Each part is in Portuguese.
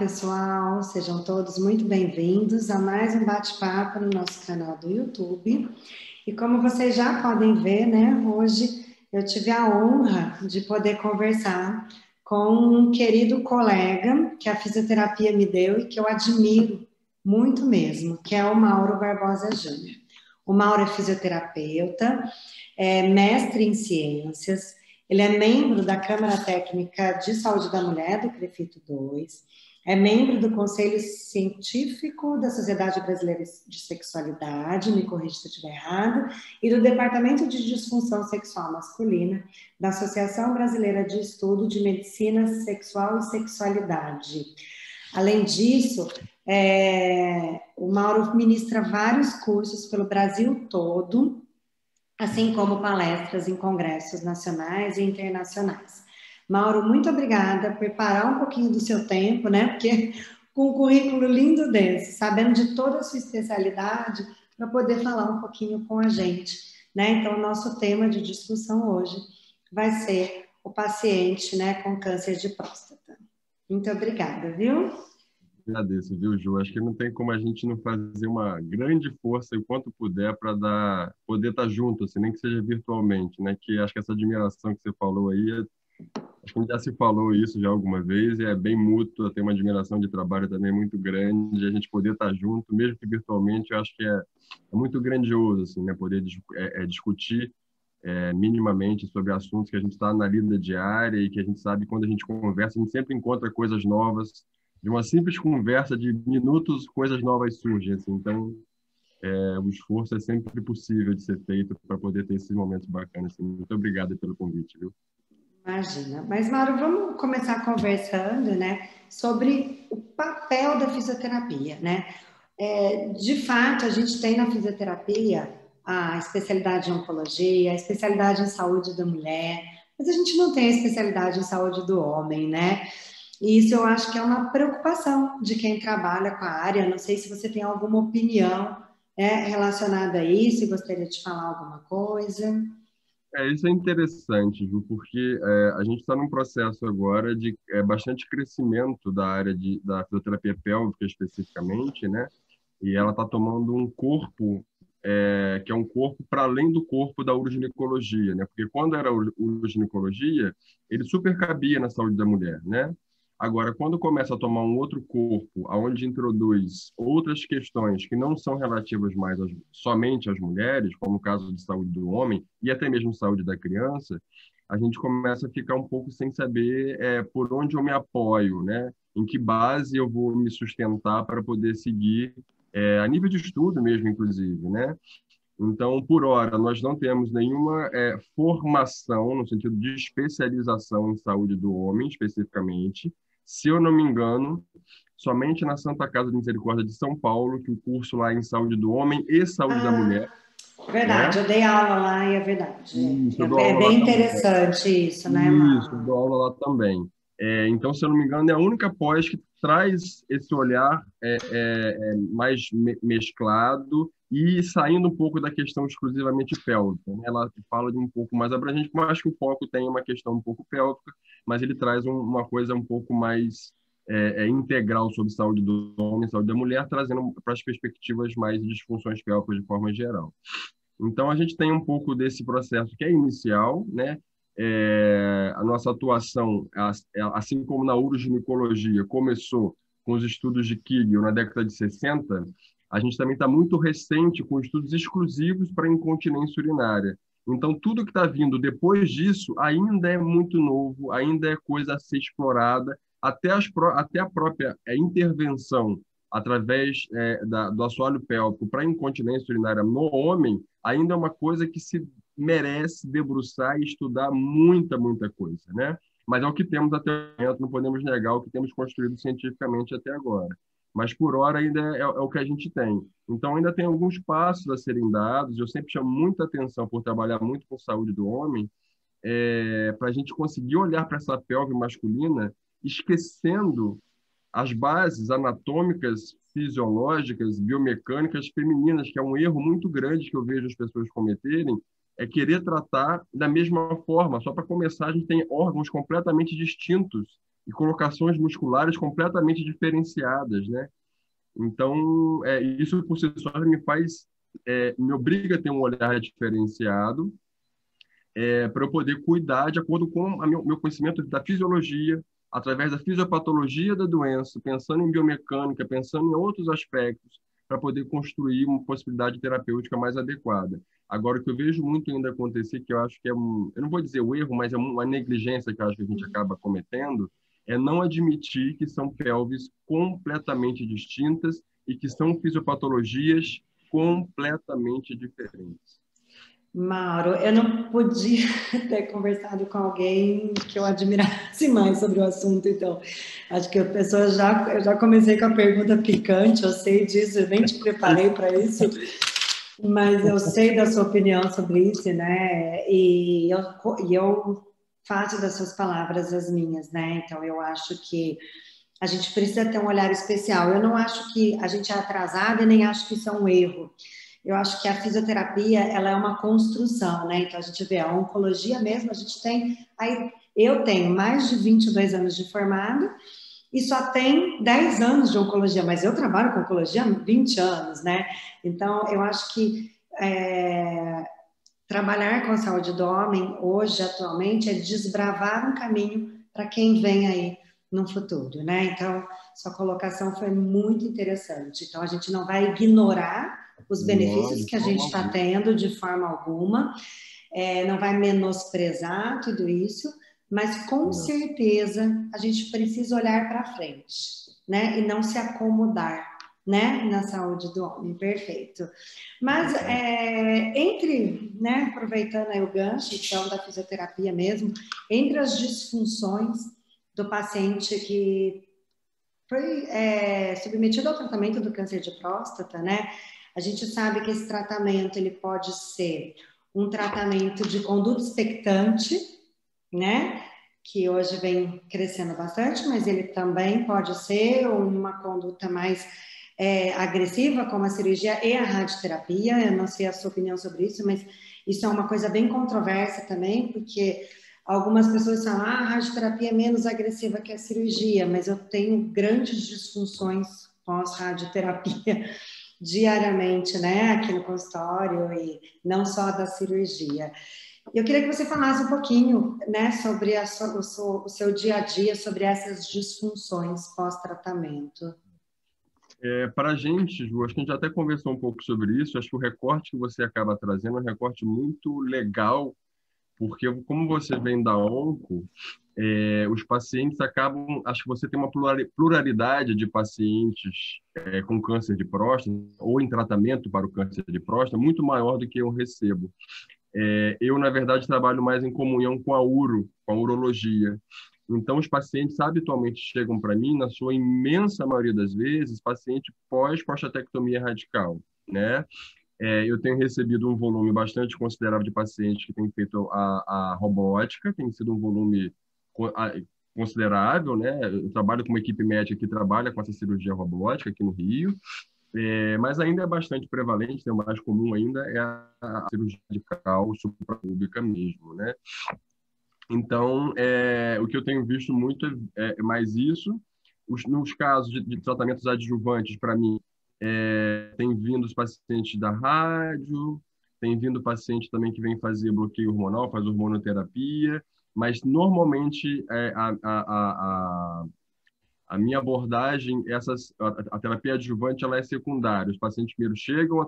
pessoal, sejam todos muito bem-vindos a mais um bate-papo no nosso canal do YouTube. E como vocês já podem ver, né, hoje eu tive a honra de poder conversar com um querido colega que a fisioterapia me deu e que eu admiro muito mesmo, que é o Mauro Barbosa Júnior. O Mauro é fisioterapeuta, é mestre em ciências, ele é membro da Câmara Técnica de Saúde da Mulher, do CREFITO 2, é membro do Conselho Científico da Sociedade Brasileira de Sexualidade, me corrija se eu estiver errado, e do Departamento de Disfunção Sexual Masculina da Associação Brasileira de Estudo de Medicina Sexual e Sexualidade. Além disso, o Mauro ministra vários cursos pelo Brasil todo, assim como palestras em congressos nacionais e internacionais. Mauro, muito obrigada por parar um pouquinho do seu tempo, né? Porque com um currículo lindo desse, sabendo de toda a sua especialidade, para poder falar um pouquinho com a gente, né? Então, o nosso tema de discussão hoje vai ser o paciente, né, com câncer de próstata. Muito obrigada, viu? Agradeço, viu, Ju? Acho que não tem como a gente não fazer uma grande força o quanto puder para poder estar junto, assim, nem que seja virtualmente, né? Que acho que essa admiração que você falou aí, acho que a gente já se falou isso já alguma vez, e é bem mútua, tem uma admiração de trabalho também muito grande, a gente poder estar junto, mesmo que virtualmente, eu acho que é muito grandioso, assim, né? Poder discutir minimamente sobre assuntos que a gente está na lida diária e que a gente sabe quando a gente conversa, a gente sempre encontra coisas novas. De uma simples conversa de minutos, coisas novas surgem. Assim. Então, o esforço é sempre possível de ser feito para poder ter esses momentos bacanas. Assim. Muito obrigado pelo convite, viu? Imagina. Mas, Mauro, vamos começar conversando, né, sobre o papel da fisioterapia, né? De fato, a gente tem na fisioterapia a especialidade em oncologia, a especialidade em saúde da mulher, mas a gente não tem a especialidade em saúde do homem, né? E isso eu acho que é uma preocupação de quem trabalha com a área. Não sei se você tem alguma opinião, né, relacionada a isso e gostaria de falar alguma coisa. Isso é interessante, Ju, porque a gente está num processo agora de bastante crescimento da área da fisioterapia pélvica especificamente, né? E ela está tomando um corpo que é um corpo para além do corpo da uroginecologia, né? Porque quando era uroginecologia, ele super cabia na saúde da mulher, né? Agora, quando começa a tomar um outro corpo, aonde introduz outras questões que não são relativas mais somente às mulheres, como o caso de saúde do homem e até mesmo saúde da criança, a gente começa a ficar um pouco sem saber por onde eu me apoio, né? Em que base eu vou me sustentar para poder seguir a nível de estudo mesmo, inclusive, né? Então, por hora, nós não temos nenhuma formação no sentido de especialização em saúde do homem, especificamente. Se eu não me engano, somente na Santa Casa de Misericórdia de São Paulo, que o curso lá é em saúde do homem e saúde da Ah, mulher, verdade, né? eu dei aula lá e é verdade. Isso, eu dou É aula lá bem também. interessante isso, né, Isso, eu Mauro? dou aula lá também. Então, se eu não me engano, é a única pós que traz esse olhar mais mesclado e saindo um pouco da questão exclusivamente pélvica, né? Ela fala de um pouco mais abrangente, mas que o foco tem uma questão um pouco pélvica, mas ele traz uma coisa um pouco mais integral sobre saúde do homem e saúde da mulher, trazendo para as perspectivas mais de disfunções pélvicas de forma geral. Então, a gente tem um pouco desse processo que é inicial, né? A nossa atuação, assim como na uroginecologia, começou com os estudos de Kegel na década de 60, a gente também está muito recente com estudos exclusivos para incontinência urinária. Então, tudo que está vindo depois disso ainda é muito novo, ainda é coisa a ser explorada, até a própria intervenção através do assoalho pélvico para incontinência urinária no homem, ainda é uma coisa que se merece debruçar e estudar muita, muita coisa, né? Mas é o que temos até o momento, não podemos negar o que temos construído cientificamente até agora. Mas, por hora, ainda é o que a gente tem. Então, ainda tem alguns passos a serem dados. Eu sempre chamo muita atenção por trabalhar muito com saúde do homem, para a gente conseguir olhar para essa pelve masculina, esquecendo as bases anatômicas, fisiológicas, biomecânicas femininas, que é um erro muito grande que eu vejo as pessoas cometerem, é querer tratar da mesma forma. Só para começar, a gente tem órgãos completamente distintos e colocações musculares completamente diferenciadas, né? Então, isso por si só me obriga a ter um olhar diferenciado, para eu poder cuidar de acordo com o meu conhecimento da fisiologia, através da fisiopatologia da doença, pensando em biomecânica, pensando em outros aspectos, para poder construir uma possibilidade terapêutica mais adequada. Agora, o que eu vejo muito ainda acontecer, que eu acho que eu não vou dizer o erro, mas é uma negligência que eu acho que a gente acaba cometendo, é não admitir que são pelves completamente distintas e que são fisiopatologias completamente diferentes. Mauro, eu não podia ter conversado com alguém que eu admirasse mais sobre o assunto, então acho que eu já comecei com a pergunta picante, eu sei disso, eu nem te preparei para isso, mas eu sei da sua opinião sobre isso, né? E eu faço das suas palavras as minhas, né? Então eu acho que a gente precisa ter um olhar especial. Eu não acho que a gente é atrasado e nem acho que isso é um erro. Eu acho que a fisioterapia, ela é uma construção, né? Então, a gente vê a oncologia mesmo, a gente tem... Aí, eu tenho mais de 22 anos de formado e só tem 10 anos de oncologia, mas eu trabalho com oncologia há 20 anos, né? Então, eu acho que trabalhar com a saúde do homem, hoje, atualmente, é desbravar um caminho para quem vem aí no futuro, né? Então, sua colocação foi muito interessante. Então, a gente não vai ignorar os Não, benefícios de que a forma gente está alguma. tendo de forma alguma, não vai menosprezar tudo isso, mas com Isso. certeza a gente precisa olhar para frente, né? E não se acomodar, né? Na saúde do homem, perfeito. Mas né, aproveitando aí o gancho, então, da fisioterapia mesmo, entre as disfunções do paciente que foi submetido ao tratamento do câncer de próstata, né? A gente sabe que esse tratamento ele pode ser um tratamento de conduta expectante, né? Que hoje vem crescendo bastante, mas ele também pode ser uma conduta mais agressiva, como a cirurgia e a radioterapia. Eu não sei a sua opinião sobre isso, mas isso é uma coisa bem controversa também, porque algumas pessoas falam, a radioterapia é menos agressiva que a cirurgia, mas eu tenho grandes disfunções pós-radioterapia diariamente, né, aqui no consultório, e não só da cirurgia. Eu queria que você falasse um pouquinho, né, sobre o seu dia a dia, sobre essas disfunções pós-tratamento. Para a gente, Ju, acho que a gente até conversou um pouco sobre isso. Acho que o recorte que você acaba trazendo é um recorte muito legal, porque como você vem da onco, os pacientes acabam, acho que você tem uma pluralidade de pacientes com câncer de próstata ou em tratamento para o câncer de próstata muito maior do que eu recebo. Eu, na verdade, trabalho mais em comunhão com com a urologia. Então, os pacientes habitualmente chegam para mim, na sua imensa maioria das vezes, paciente pós-prostatectomia radical, né? Eu tenho recebido um volume bastante considerável de pacientes que têm feito a robótica, tem sido um volume considerável, né? Eu trabalho com uma equipe médica que trabalha com essa cirurgia robótica aqui no Rio, mas ainda é bastante prevalente, né? O mais comum ainda é a cirurgia radical suprapúbica mesmo, né? Então, o que eu tenho visto muito é mais isso. Nos casos de tratamentos adjuvantes, para mim, tem vindo os pacientes da rádio, tem vindo paciente também que vem fazer bloqueio hormonal, faz hormonoterapia, mas normalmente a minha abordagem, a terapia adjuvante, ela é secundária. Os pacientes primeiro chegam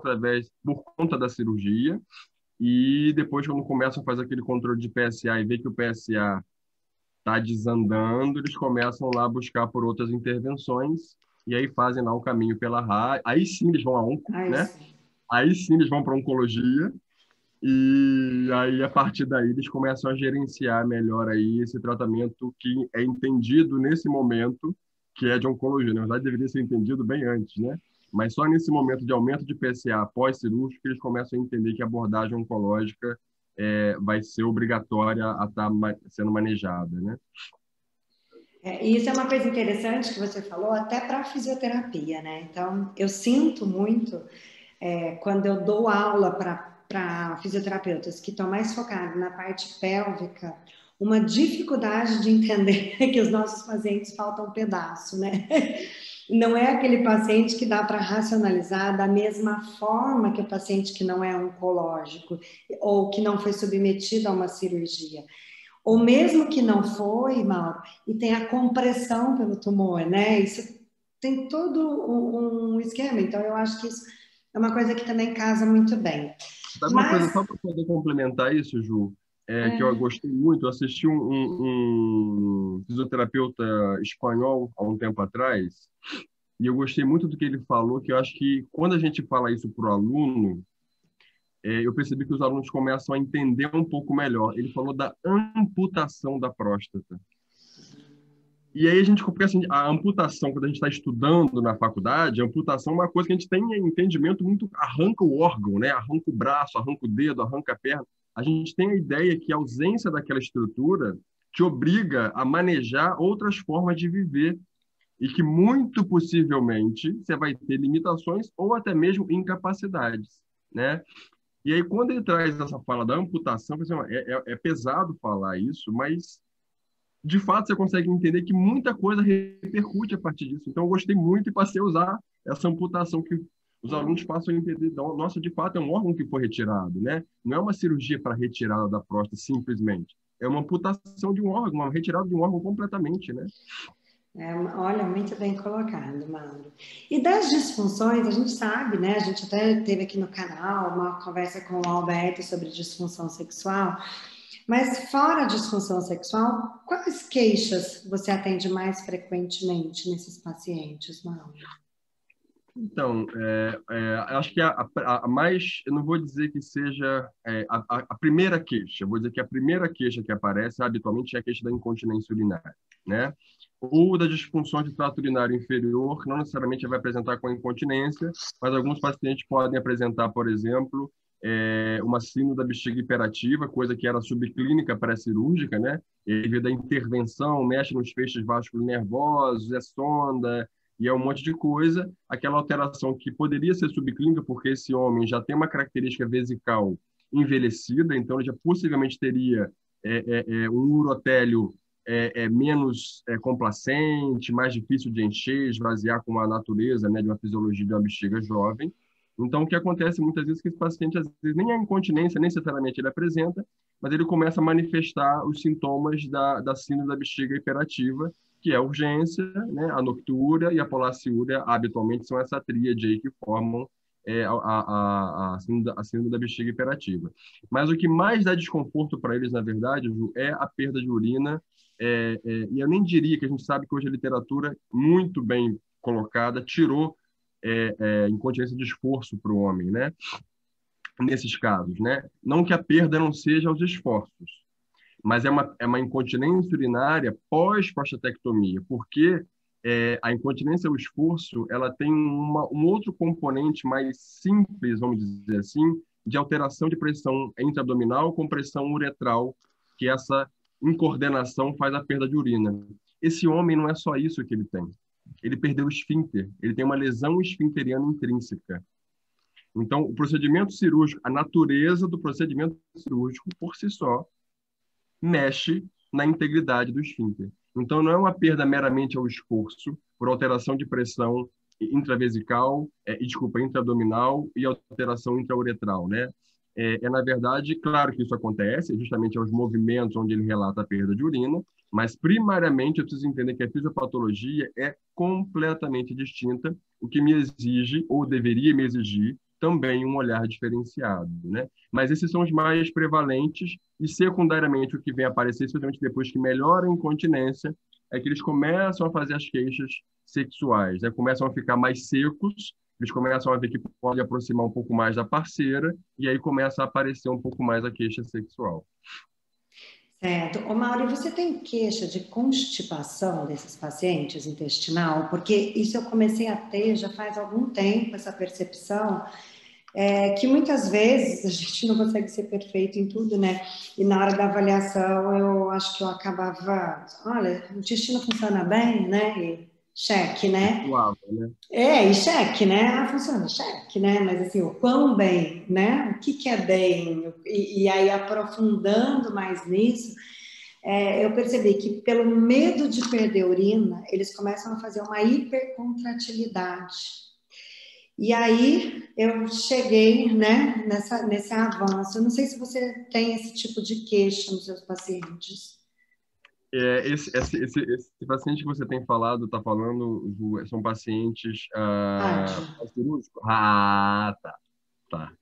por conta da cirurgia, e depois, quando começam a fazer aquele controle de PSA e vê que o PSA está desandando, eles começam lá a buscar por outras intervenções, e aí fazem lá um caminho pela rádio. Aí sim eles vão a onco, Ah, né? Aí sim eles vão para oncologia, e aí a partir daí eles começam a gerenciar melhor aí esse tratamento que é entendido nesse momento, que é de oncologia. Na verdade, deveria ser entendido bem antes, né? Mas só nesse momento de aumento de PSA pós-cirúrgico que eles começam a entender que a abordagem oncológica vai ser obrigatória a estar sendo manejada, né? E isso é uma coisa interessante que você falou, até para a fisioterapia, né? Então, eu sinto muito quando eu dou aula para fisioterapeutas que estão mais focados na parte pélvica, uma dificuldade de entender que os nossos pacientes faltam um pedaço, né? Não é aquele paciente que dá para racionalizar da mesma forma que o paciente que não é oncológico ou que não foi submetido a uma cirurgia. Ou mesmo que não foi, Mauro, e tem a compressão pelo tumor, né? Isso tem todo um esquema. Então, eu acho que isso é uma coisa que também casa muito bem. Sabe uma coisa, só para poder complementar isso, Ju, que eu gostei muito, eu assisti um fisioterapeuta espanhol há um tempo atrás, e eu gostei muito do que ele falou, que eu acho que quando a gente fala isso para o aluno, eu percebi que os alunos começam a entender um pouco melhor. Ele falou da amputação da próstata. E aí a gente, porque assim, a amputação, quando a gente está estudando na faculdade, a amputação é uma coisa que a gente tem entendimento muito, arranca o órgão, né? Arranca o braço, arranca o dedo, arranca a perna. A gente tem a ideia que a ausência daquela estrutura te obriga a manejar outras formas de viver e que muito possivelmente você vai ter limitações ou até mesmo incapacidades, né? E aí quando ele traz essa fala da amputação, é pesado falar isso, mas de fato, você consegue entender que muita coisa repercute a partir disso. Então, eu gostei muito e passei a usar essa amputação que os alunos passam a entender. Nossa, de fato, é um órgão que foi retirado, né? Não é uma cirurgia para retirada da próstata, simplesmente. É uma amputação de um órgão, uma retirada de um órgão completamente, né? Olha, muito bem colocado, Mauro. E das disfunções, a gente sabe, né? A gente até teve aqui no canal uma conversa com o Alberto sobre disfunção sexual. Mas fora a disfunção sexual, quais queixas você atende mais frequentemente nesses pacientes, Mauro? Então, acho que a mais, eu não vou dizer que seja a primeira queixa, eu vou dizer que a primeira queixa que aparece habitualmente é a queixa da incontinência urinária, né? Ou da disfunção de trato urinário inferior, que não necessariamente vai apresentar com incontinência, mas alguns pacientes podem apresentar, por exemplo, uma síndrome da bexiga hiperativa, coisa que era subclínica pré-cirúrgica, né? E devido à intervenção, mexe nos feixes vasculares nervosos, é sonda, e é um monte de coisa. Aquela alteração que poderia ser subclínica, porque esse homem já tem uma característica vesical envelhecida, então ele já possivelmente teria um urotélio menos complacente, mais difícil de encher, esvaziar com a natureza, né, de uma fisiologia de uma bexiga jovem. Então, o que acontece muitas vezes é que esse paciente, às vezes, nem a incontinência necessariamente ele apresenta, mas ele começa a manifestar os sintomas da síndrome da bexiga hiperativa, que é a urgência, né, a noctúria e a polaciúria, habitualmente são essa tríade aí que formam a síndrome da bexiga hiperativa. Mas o que mais dá desconforto para eles, na verdade, Ju, é a perda de urina, e eu nem diria que a gente sabe que hoje a literatura, muito bem colocada, tirou incontinência de esforço para o homem, né? Nesses casos, né? Não que a perda não seja os esforços, mas é uma incontinência urinária pós-prostatectomia, porque a incontinência ao esforço, ela tem um outro componente mais simples, vamos dizer assim, de alteração de pressão intraabdominal com pressão uretral, que essa incoordenação faz a perda de urina. Esse homem não é só isso que ele tem. Ele perdeu o esfíncter, ele tem uma lesão esfincteriana intrínseca. Então, o procedimento cirúrgico, a natureza do procedimento cirúrgico, por si só, mexe na integridade do esfíncter. Então, não é uma perda meramente ao esforço, por alteração de pressão intravesical, intraabdominal e alteração intrauretral, né? Na verdade, claro que isso acontece, justamente aos movimentos onde ele relata a perda de urina, mas primariamente eu preciso entender que a fisiopatologia é completamente distinta, o que me exige, ou deveria me exigir, também um olhar diferenciado, né? Mas esses são os mais prevalentes e, secundariamente, o que vem aparecer, especialmente depois que melhora a incontinência, é que eles começam a fazer as queixas sexuais, né? Começam a ficar mais secos, eles começam a ver que pode aproximar um pouco mais da parceira e aí começa a aparecer um pouco mais a queixa sexual. Certo. Ô, Mauro, você tem queixa de constipação desses pacientes intestinal? Porque isso eu comecei a ter já faz algum tempo, essa percepção, que muitas vezes a gente não consegue ser perfeito em tudo, né? E na hora da avaliação eu acho que eu acabava, olha, o intestino funciona bem, né? E cheque, né? Suave, né? E cheque, né? Ah, funciona, cheque, né? Mas assim, o quão bem, né? O que é bem? E aí, aprofundando mais nisso, eu percebi que pelo medo de perder urina, eles começam a fazer uma hipercontratilidade. E aí eu cheguei, né, nesse avanço. Eu não sei se você tem esse tipo de queixa nos seus pacientes. Esse paciente que você tem falado, está falando, Ju, são pacientes Rádio. cirúrgicos? Ah, tá. Tá.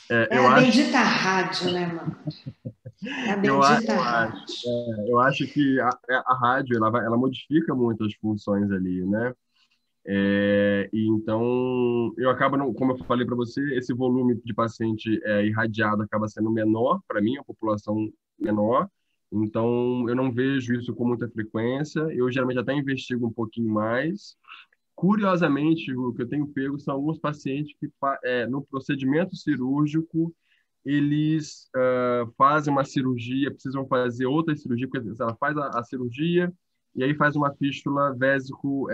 É Eu a acho, bendita rádio, né, mano? É a eu, a- bendita rádio. eu acho que a rádio ela modifica muito as funções ali, né? E então eu acabo, como eu falei para você, esse volume de paciente irradiado acaba sendo menor para mim, a população menor. Então eu não vejo isso com muita frequência. Eu geralmente até investigo um pouquinho mais. Curiosamente, o que eu tenho pego são alguns pacientes que no procedimento cirúrgico eles fazem uma cirurgia, precisam fazer outra cirurgia, porque ela faz a cirurgia e aí faz uma fístula vésico,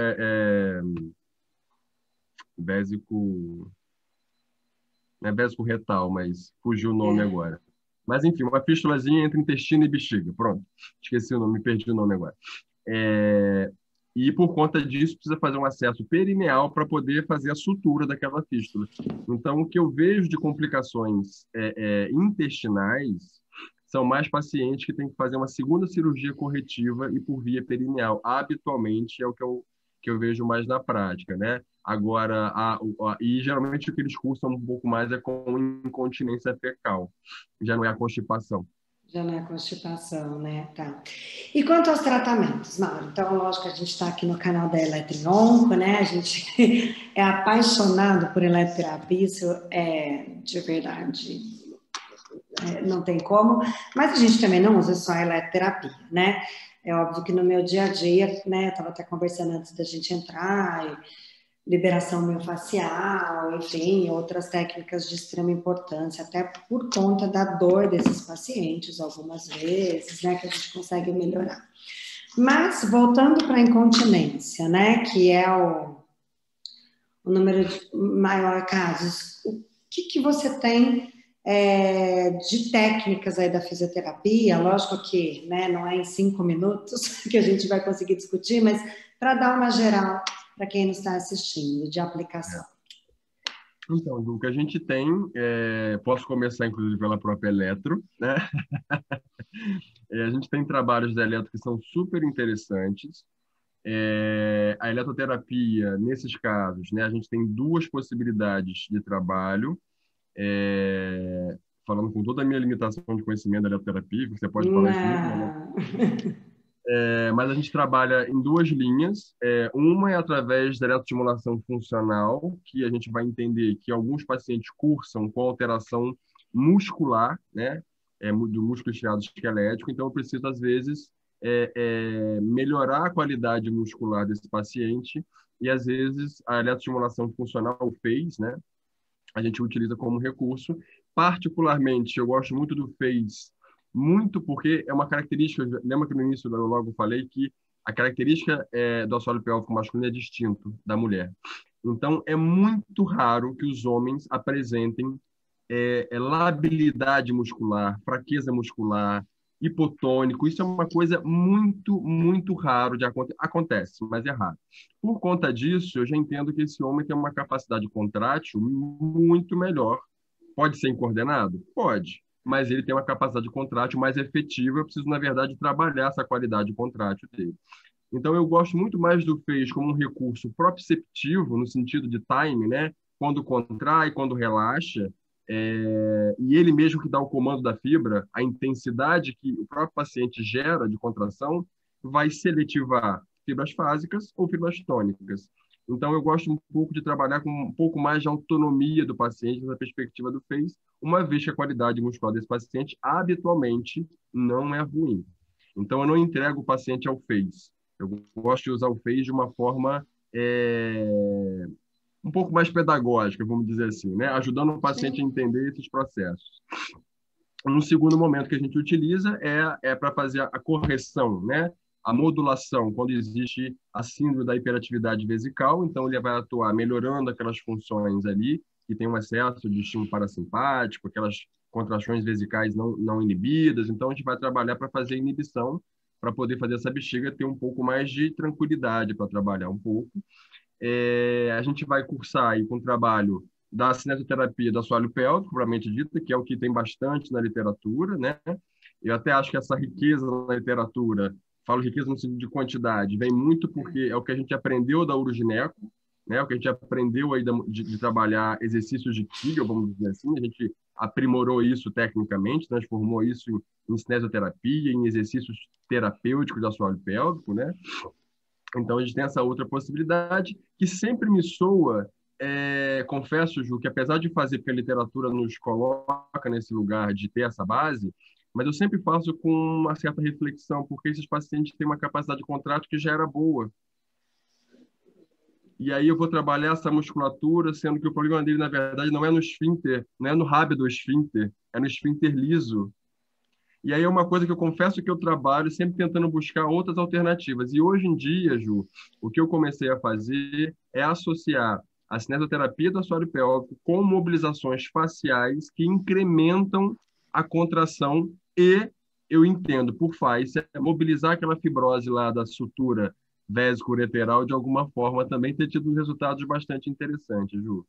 não é vésico retal, mas fugiu o nome É. agora. Mas enfim, uma fístulazinha entre intestino e bexiga. Pronto, esqueci o nome, perdi o nome agora. É, e por conta disso precisa fazer um acesso perineal para poder fazer a sutura daquela fístula. Então, o que eu vejo de complicações intestinais são mais pacientes que têm que fazer uma segunda cirurgia corretiva e por via perineal. Habitualmente é o que eu vejo mais na prática, né? Agora, e geralmente o que eles cursam um pouco mais é com incontinência fecal, já não é a constipação. Já não é constipação, né? Tá. E quanto aos tratamentos, Mauro? Então, lógico, a gente está aqui no canal da Eletri-Onco, né? A gente é apaixonado por eletroterapia, isso é de verdade, não tem como. Mas a gente também não usa só a eletroterapia, né? É óbvio que no meu dia a dia, né? Eu estava até conversando antes da gente entrar, liberação miofascial, enfim, outras técnicas de extrema importância, até por conta da dor desses pacientes, algumas vezes, né, que a gente consegue melhorar. Mas, voltando para a incontinência, né, que é o número de maior casos, o que você tem de técnicas aí da fisioterapia? Lógico que, né, não é em 5 minutos que a gente vai conseguir discutir, mas para dar uma geral para quem nos está assistindo, de aplicação. Então, o que a gente tem, posso começar inclusive pela própria eletro, né? A gente tem trabalhos da eletro que são super interessantes. A eletroterapia, nesses casos, né, a gente tem duas possibilidades de trabalho. Falando com toda a minha limitação de conhecimento da eletroterapia, você pode falar isso muito melhor. Não. Mas a gente trabalha em duas linhas. Uma é através da eletroestimulação funcional, que a gente vai entender que alguns pacientes cursam com alteração muscular, né? Do músculo estriado esquelético. Então, eu preciso, às vezes, melhorar a qualidade muscular desse paciente. E, às vezes, a eletroestimulação funcional, o FACE, né? A gente utiliza como recurso. Particularmente, eu gosto muito do FACE, muito porque é uma característica, lembra que no início eu logo falei que a característica do assoalho pélvico masculino é distinto da mulher. Então, é muito raro que os homens apresentem labilidade muscular, fraqueza muscular, hipotônico. Isso é uma coisa muito, muito raro de acontecer. Acontece, mas é raro. Por conta disso, eu já entendo que esse homem tem uma capacidade contrátil muito melhor. Pode ser incoordenado? Pode. Mas ele tem uma capacidade contrátil mais efetiva. Eu preciso, na verdade, trabalhar essa qualidade contrátil dele. Então, eu gosto muito mais do FACE como um recurso proprioceptivo, no sentido de time, né? Quando contrai, quando relaxa, e ele mesmo que dá o comando da fibra, a intensidade que o próprio paciente gera de contração vai seletivar fibras fásicas ou fibras tônicas. Então, eu gosto um pouco de trabalhar com um pouco mais de autonomia do paciente na perspectiva do FACE, uma vez que a qualidade muscular desse paciente habitualmente não é ruim. Então, eu não entrego o paciente ao FACE. Eu gosto de usar o FACE de uma forma um pouco mais pedagógica, vamos dizer assim, né? Ajudando o paciente a entender esses processos. Um segundo momento que a gente utiliza é para fazer a correção, né? A modulação, quando existe a síndrome da hiperatividade vesical, então ele vai atuar melhorando aquelas funções ali, que tem um excesso de estímulo parasimpático, aquelas contrações vesicais não inibidas. Então, a gente vai trabalhar para fazer inibição, para poder fazer essa bexiga ter um pouco mais de tranquilidade para trabalhar um pouco. A gente vai cursar aí com o trabalho da cinesioterapia do assoalho pélvico, propriamente dita, que é o que tem bastante na literatura, né? Eu até acho que essa riqueza na literatura, falo riqueza no sentido de quantidade, vem muito porque é o que a gente aprendeu da urogineco, né? O que a gente aprendeu aí de trabalhar exercícios de Kegel, vamos dizer assim, a gente aprimorou isso tecnicamente, transformou isso em cinesioterapia, em exercícios terapêuticos do assoalho pélvico, né? Então, a gente tem essa outra possibilidade que sempre me soa, confesso, Ju, que apesar de fazer, porque a literatura nos coloca nesse lugar de ter essa base, mas eu sempre faço com uma certa reflexão, porque esses pacientes têm uma capacidade de contrato que já era boa. E aí eu vou trabalhar essa musculatura, sendo que o problema dele, na verdade, não é no esfíncter, não é no rábio do esfíncter, é no esfíncter liso. E aí é uma coisa que eu confesso que eu trabalho sempre tentando buscar outras alternativas. E hoje em dia, Ju, o que eu comecei a fazer é associar a cinesioterapia do assoalho pélvico com mobilizações faciais que incrementam a contração e, eu entendo, por fáscia, mobilizar aquela fibrose lá da sutura vésico-ureteral de alguma forma também ter tido resultados bastante interessantes, Ju.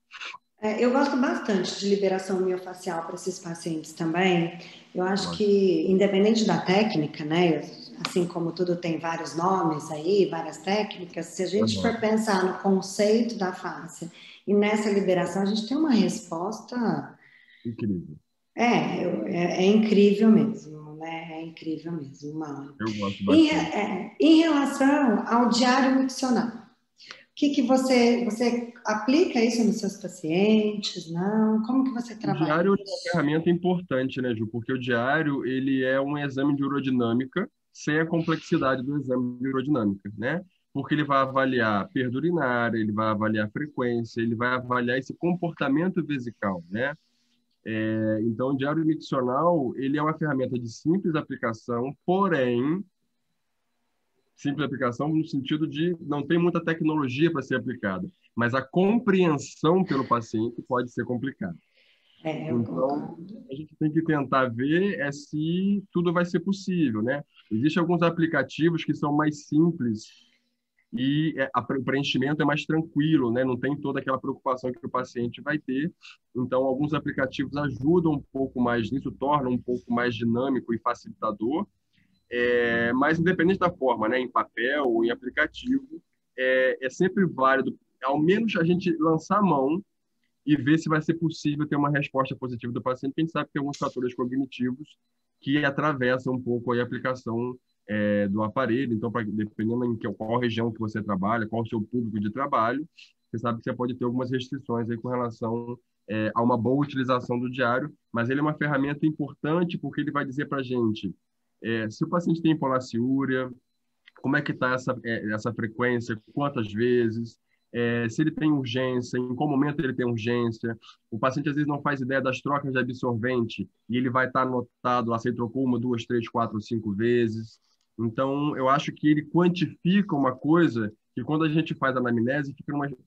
Eu gosto bastante de liberação miofascial para esses pacientes também. Eu acho que, independente da técnica, né? Assim como tudo tem vários nomes aí, várias técnicas, se a gente for pensar no conceito da face e nessa liberação, a gente tem uma resposta... Incrível. É incrível mesmo, né? É incrível mesmo, Mauro. Eu gosto bastante. Em relação ao diário miccional, o que você aplica isso nos seus pacientes? Não? Como que você O trabalha diário é uma isso? ferramenta importante, né, Ju? Porque o diário ele é um exame de urodinâmica sem a complexidade do exame de urodinâmica, né? Porque ele vai avaliar perda urinária, ele vai avaliar frequência, ele vai avaliar esse comportamento vesical, né? Então, o diário miccional ele é uma ferramenta de simples aplicação, porém simples aplicação no sentido de não tem muita tecnologia para ser aplicada, mas a compreensão pelo paciente pode ser complicada. Eu Então, concordo. a gente tem que tentar ver se tudo vai ser possível, né? Existem alguns aplicativos que são mais simples e o preenchimento é mais tranquilo, né? Não tem toda aquela preocupação que o paciente vai ter. Então, alguns aplicativos ajudam um pouco mais nisso, tornam um pouco mais dinâmico e facilitador. Mas, independente da forma, né? Em papel ou em aplicativo, é sempre válido, ao menos a gente lançar a mão e ver se vai ser possível ter uma resposta positiva do paciente, porque a gente sabe que tem alguns fatores cognitivos que atravessam um pouco a aplicação do aparelho. Então, dependendo em qual região que você trabalha, qual o seu público de trabalho, você sabe que você pode ter algumas restrições aí com relação a uma boa utilização do diário, mas ele é uma ferramenta importante porque ele vai dizer para a gente se o paciente tem hipolaciúria, como é que está essa frequência, quantas vezes, se ele tem urgência, em qual momento ele tem urgência. O paciente às vezes não faz ideia das trocas de absorvente e ele vai estar anotado lá, se ele trocou uma, duas, três, quatro, cinco vezes. Então, eu acho que ele quantifica uma coisa que quando a gente faz a anamnese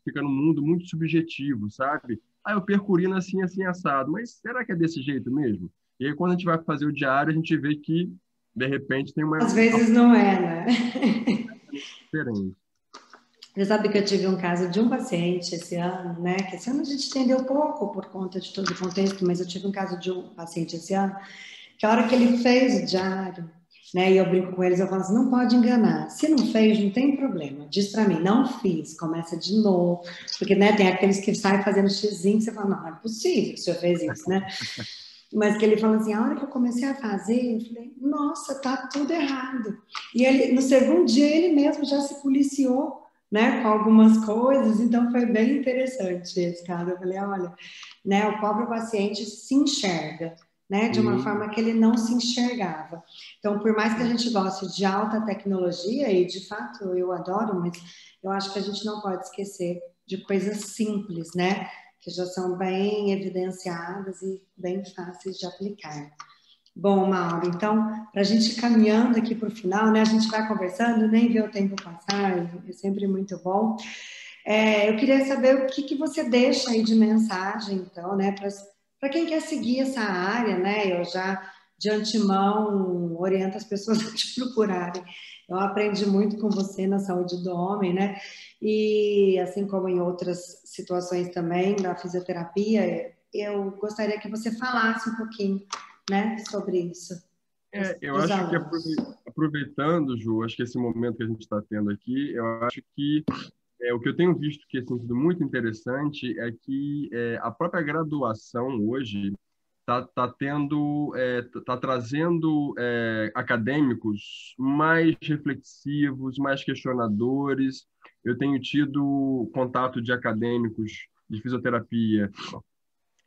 fica num mundo muito subjetivo, sabe? Eu perco urina assim, assim, assado. Mas será que é desse jeito mesmo? E aí, quando a gente vai fazer o diário, a gente vê que, de repente, tem uma Às vezes não é, né? diferente. Você sabe que eu tive um caso de um paciente esse ano, né? Que esse ano a gente entendeu pouco por conta de todo o contexto, mas eu tive um caso de um paciente esse ano, que a hora que ele fez o diário, né? E eu brinco com eles, eu falo assim, não pode enganar. Se não fez, não tem problema. Diz para mim, não fiz, começa de novo. Porque, né, tem aqueles que saem fazendo xizinho, você fala, não, é possível que o senhor fez isso, né? Mas que ele falou assim, a hora que eu comecei a fazer, eu falei, nossa, tá tudo errado. E ele, no segundo dia, ele mesmo já se policiou, né, com algumas coisas, então foi bem interessante esse caso. Eu falei, olha, né, o próprio paciente se enxerga, né, de uma forma que ele não se enxergava. Então, por mais que a gente goste de alta tecnologia, e de fato eu adoro, mas eu acho que a gente não pode esquecer de coisas simples, né, que já são bem evidenciadas e bem fáceis de aplicar. Bom, Mauro, então, para a gente ir caminhando aqui para o final, né? A gente vai conversando, nem vê o tempo passar, é sempre muito bom. Eu queria saber o que você deixa aí de mensagem, então, né, para para quem quer seguir essa área, né? Eu já de antemão oriento as pessoas a te procurarem. Eu aprendi muito com você na saúde do homem, né? E assim como em outras situações também da fisioterapia, eu gostaria que você falasse um pouquinho, né, sobre isso Eu dos acho que alunos. aproveitando, Ju, acho que esse momento que a gente está tendo aqui, eu acho que o que eu tenho visto que tem sido muito interessante é que a própria graduação hoje tá trazendo acadêmicos mais reflexivos, mais questionadores. Eu tenho tido contato de acadêmicos de fisioterapia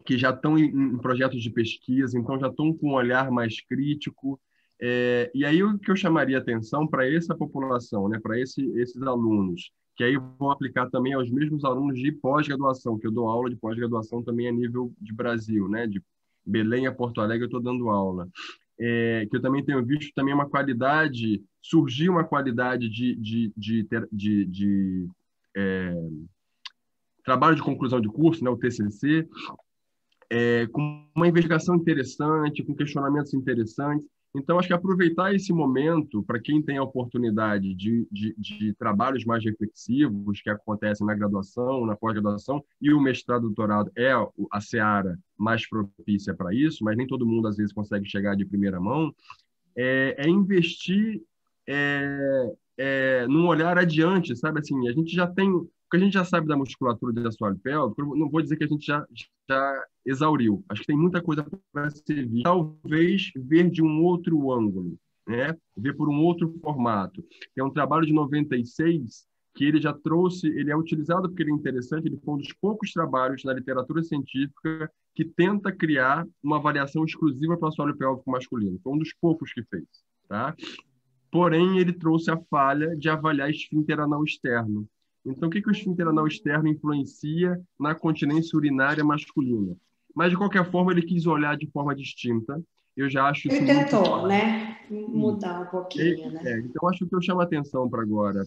que já estão em projetos de pesquisa, então já estão com um olhar mais crítico. E aí o que eu chamaria atenção para essa população, né, para esses alunos, que aí eu vou aplicar também aos mesmos alunos de pós-graduação, que eu dou aula de pós-graduação também a nível de Brasil, né, de Belém a Porto Alegre eu estou dando aula. Que eu também tenho visto também uma qualidade, surgir uma qualidade de trabalho de conclusão de curso, né, o TCC, com uma investigação interessante, com questionamentos interessantes. Então, acho que aproveitar esse momento, para quem tem a oportunidade de trabalhos mais reflexivos, que acontecem na graduação, na pós-graduação, e o mestrado e doutorado é a seara mais propícia para isso, mas nem todo mundo, às vezes, consegue chegar de primeira mão, investir num olhar adiante, sabe? Assim, a gente já tem o que a gente já sabe da musculatura do assoalho pélvico, não vou dizer que a gente já exauriu. Acho que tem muita coisa para ser vista. Talvez ver de um outro ângulo, né? Ver por um outro formato. É um trabalho de 96 que ele já trouxe, ele é utilizado porque ele é interessante, ele foi um dos poucos trabalhos na literatura científica que tenta criar uma avaliação exclusiva para o assoalho pélvico masculino. Foi um dos poucos que fez, tá? Porém, ele trouxe a falha de avaliar esfíncter anal externo. Então, o que o esfíncter anal externo influencia na continência urinária masculina? Mas, de qualquer forma, ele quis olhar de forma distinta. Eu já acho Ele isso muito tentou, válido. né, mudar um pouquinho, né? Então, acho que eu chamo a atenção para agora,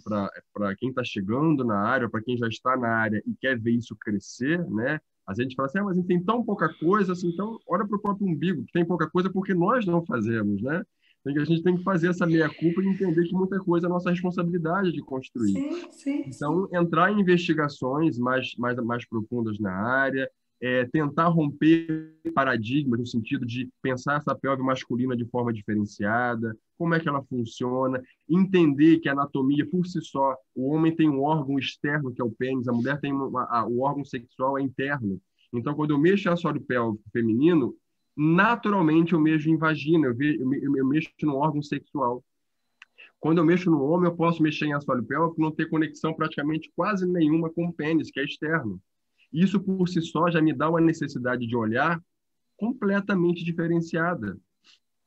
para quem está chegando na área, para quem já está na área e quer ver isso crescer, né? Às vezes a gente fala assim, mas a gente tem tão pouca coisa, assim, então olha para o próprio umbigo, que tem pouca coisa porque nós não fazemos, né? Então, a gente tem que fazer essa meia-culpa e entender que muita coisa é nossa responsabilidade de construir. Sim, sim, Então, sim. entrar em investigações mais profundas na área, tentar romper paradigmas no sentido de pensar essa pelve masculina de forma diferenciada, como é que ela funciona, entender que a anatomia por si só, o homem tem um órgão externo que é o pênis, a mulher tem o órgão sexual é interno. Então, quando eu mexo em assoalho pélvico feminino, naturalmente eu mexo em vagina, eu mexo no órgão sexual. Quando eu mexo no homem, eu posso mexer em assoalho pélvico, não ter conexão praticamente quase nenhuma com o pênis, que é externo. Isso por si só já me dá uma necessidade de olhar completamente diferenciada,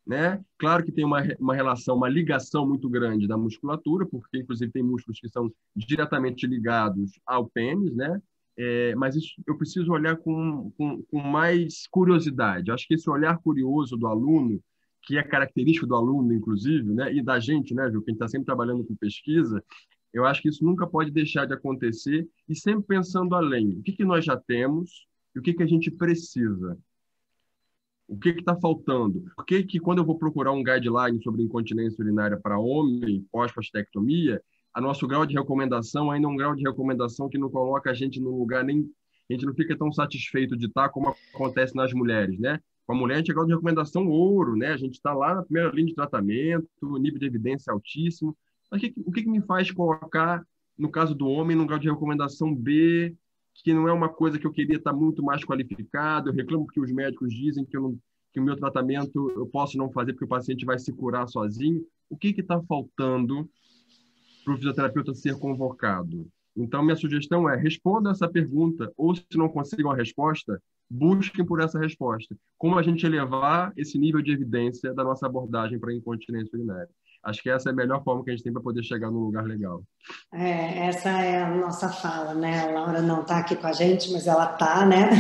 né? Claro que tem uma relação, uma ligação muito grande da musculatura, porque inclusive tem músculos que são diretamente ligados ao pênis, né? Mas isso eu preciso olhar com mais curiosidade. Acho que esse olhar curioso do aluno, que é característico do aluno, inclusive, né? E da gente, né, viu? Que a gente está sempre trabalhando com pesquisa, eu acho que isso nunca pode deixar de acontecer e sempre pensando além. O que nós já temos e o que a gente precisa? O que está faltando? Por que quando eu vou procurar um guideline sobre incontinência urinária para homem pós-mastectomia, a nosso grau de recomendação ainda é um grau de recomendação que não coloca a gente no lugar nem... A gente não fica tão satisfeito de estar como acontece nas mulheres, né? Com a mulher, a gente é grau de recomendação ouro, né? A gente está lá na primeira linha de tratamento, nível de evidência altíssimo. Mas o que me faz colocar, no caso do homem, no grau de recomendação B, que não é uma coisa que eu queria estar muito mais qualificado, eu reclamo porque os médicos dizem que, que o meu tratamento eu posso não fazer porque o paciente vai se curar sozinho. O que está faltando para o fisioterapeuta ser convocado? Então, minha sugestão é, responda essa pergunta, ou se não conseguem a resposta, busquem por essa resposta. Como a gente elevar esse nível de evidência da nossa abordagem para a incontinência urinária? Acho que essa é a melhor forma que a gente tem para poder chegar num lugar legal. Essa é a nossa fala, né? A Laura não está aqui com a gente, mas ela está, né?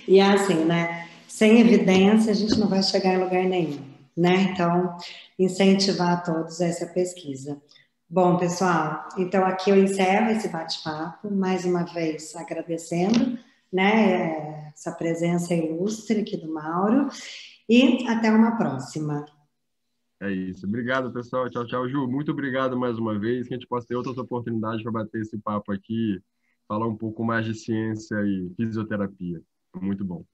E é assim, né? Sem evidência a gente não vai chegar em lugar nenhum, né? Então, incentivar a todos essa pesquisa. Bom, pessoal, então aqui eu encerro esse bate-papo, mais uma vez agradecendo né, essa presença ilustre aqui do Mauro. E até uma próxima. É isso. Obrigado, pessoal. Tchau, tchau. Ju, muito obrigado mais uma vez. Que a gente possa ter outras oportunidades para bater esse papo aqui, falar um pouco mais de ciência e fisioterapia. Muito bom.